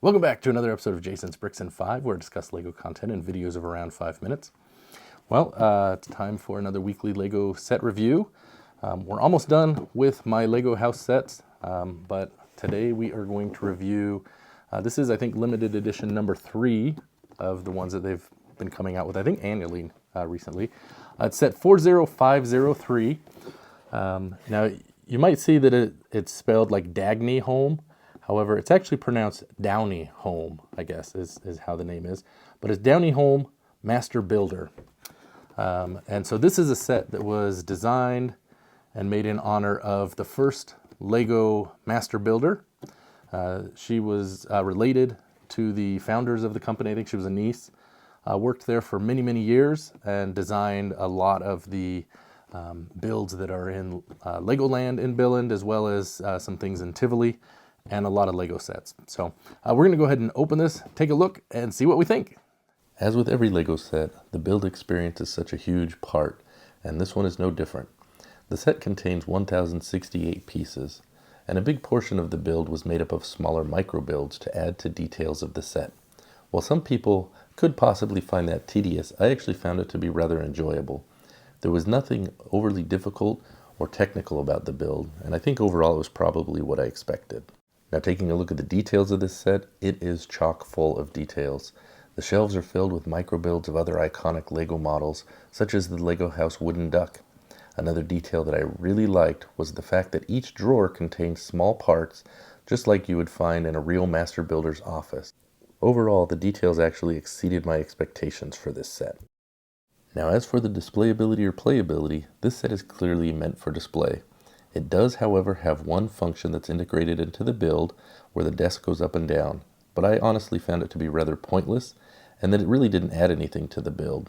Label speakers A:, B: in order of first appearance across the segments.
A: Welcome back to another episode of Jason's Bricks and 5, where I discuss LEGO content in videos of around 5 minutes. Well, it's time for another weekly LEGO set review. We're almost done with my LegoHouse sets, but today we are going to review, this is I think limited edition number 3 of the ones that they've been coming out with, I think annually recently. It's set 40503. Now you might see that it's spelled like Dagny Holm. However, it's actually pronounced Dagny Holm, I guess, is how the name is. But it's Dagny Holm Master Builder. And so this is a set that was designed and made in honor of the first LEGO Master Builder. She was related to the founders of the company. I think she was a niece. Worked there for many, many years and designed a lot of the builds that are in Legoland in Billund, as well as some things in Tivoli, and a lot of LEGO sets. So we're going to go ahead and open this, take a look, and see what we think. As with every LEGO set, the build experience is such a huge part, and this one is no different. The set contains 1,068 pieces, and a big portion of the build was made up of smaller micro builds to add to details of the set. While some people could possibly find that tedious, I actually found it to be rather enjoyable. There was nothing overly difficult or technical about the build, and I think overall it was probably what I expected. Now, taking a look at the details of this set, it is chock full of details. The shelves are filled with micro builds of other iconic LEGO models, such as the LegoHouse wooden duck. Another detail that I really liked was the fact that each drawer contained small parts, just like you would find in a real master builder's office. Overall, the details actually exceeded my expectations for this set. Now, as for the displayability or playability, this set is clearly meant for display. It does, however, have one function that's integrated into the build where the desk goes up and down, but I honestly found it to be rather pointless and that it really didn't add anything to the build.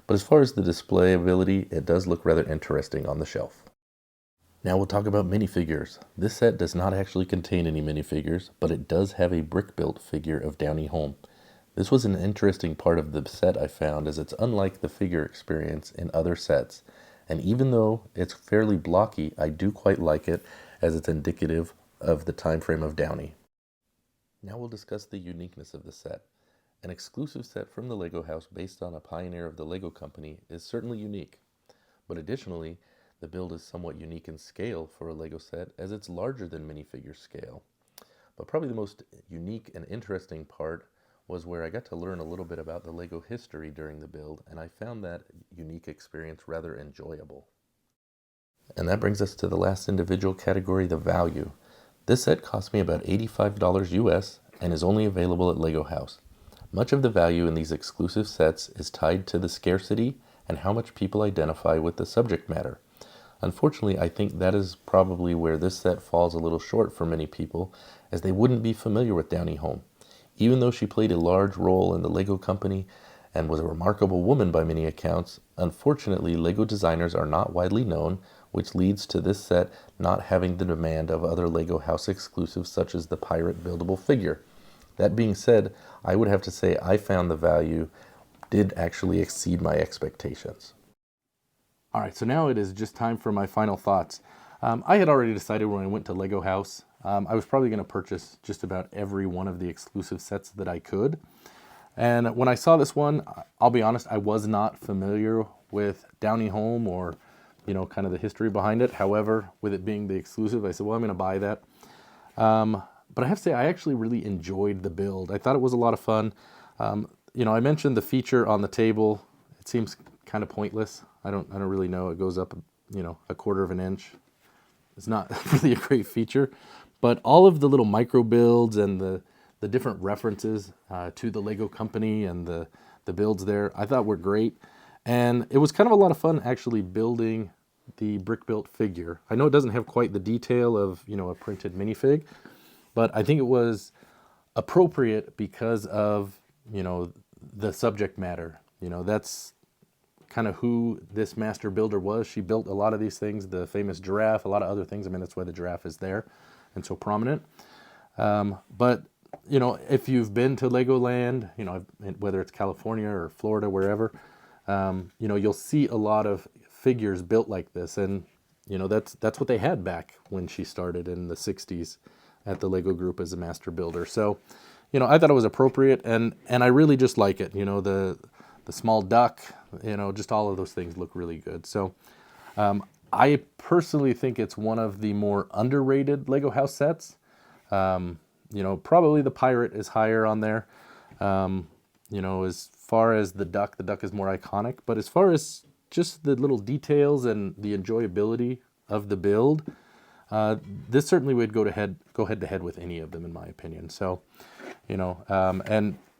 A: But as far as the displayability, it does look rather interesting on the shelf. Now we'll talk about minifigures. This set does not actually contain any minifigures, but it does have a brick-built figure of Dagny Holm. This was an interesting part of the set I found, as it's unlike the figure experience in other sets. And even though it's fairly blocky, I do quite like it, as it's indicative of the time frame of Dagny. Now we'll discuss the uniqueness of the set. An exclusive set from the LegoHouse based on a pioneer of the LEGO company is certainly unique. But additionally, the build is somewhat unique in scale for a LEGO set, as it's larger than minifigure scale. But probably the most unique and interesting part was where I got to learn a little bit about the LEGO history during the build, and I found that unique experience rather enjoyable. And that brings us to the last individual category, the value. This set cost me about $85 US and is only available at LegoHouse. Much of the value in these exclusive sets is tied to the scarcity and how much people identify with the subject matter. Unfortunately, I think that is probably where this set falls a little short for many people, as they wouldn't be familiar with Dagny Holm. Even though she played a large role in the LEGO company and was a remarkable woman by many accounts, unfortunately LEGO designers are not widely known, which leads to this set not having the demand of other LegoHouse exclusives such as the pirate buildable figure. That being said, I would have to say I found the value did actually exceed my expectations. Alright, so now it is just time for my final thoughts. I had already decided when I went to LegoHouse I was probably going to purchase just about every one of the exclusive sets that I could. And when I saw this one, I'll be honest, I was not familiar with Dagny Holm or, kind of the history behind it. However, with it being the exclusive, I said, well, I'm going to buy that. But I have to say, I actually really enjoyed the build. I thought it was a lot of fun. I mentioned the feature on the table. It seems kind of pointless. I don't really know. It goes up, a quarter of an inch. It's not really a great feature. But all of the little micro builds and the different references to the LEGO company and the builds there, I thought were great. And it was kind of a lot of fun actually building the brick-built figure. I know it doesn't have quite the detail of, a printed minifig, but I think it was appropriate because of, the subject matter. That's kind of who this master builder was. She built a lot of these things, the famous giraffe, a lot of other things. I mean, that's why the giraffe is there and so prominent. But if you've been to Legoland, whether it's California or Florida, wherever, you'll see a lot of figures built like this. And, that's what they had back when she started in the 60s at the LEGO Group as a master builder. So you know, I thought it was appropriate, and I really just like it. You know, the small duck, you know, just all of those things look really good. So I personally think it's one of the more underrated Lego house sets. You know, probably the pirate is higher on there. You know, as far as the duck is more iconic, but as far as just the little details and the enjoyability of the build, this certainly would go head to head with any of them, in my opinion. So, you know,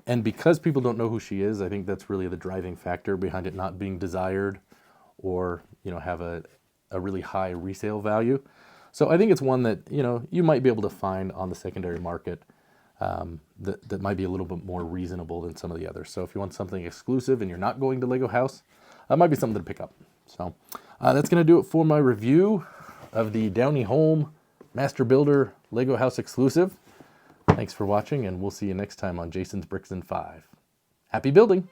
A: and because people don't know who she is, I think that's really the driving factor behind it not being desired, or, you know, have a really high resale value. So I think it's one that, you know, you might be able to find on the secondary market, that might be a little bit more reasonable than some of the others. So if you want something exclusive and you're not going to Lego House, that might be something to pick up. So that's going to do it for my review of the Dagny Holm Master Builder Lego House exclusive. Thanks for watching, and we'll see you next time on Jason's Bricks and 5. Happy building!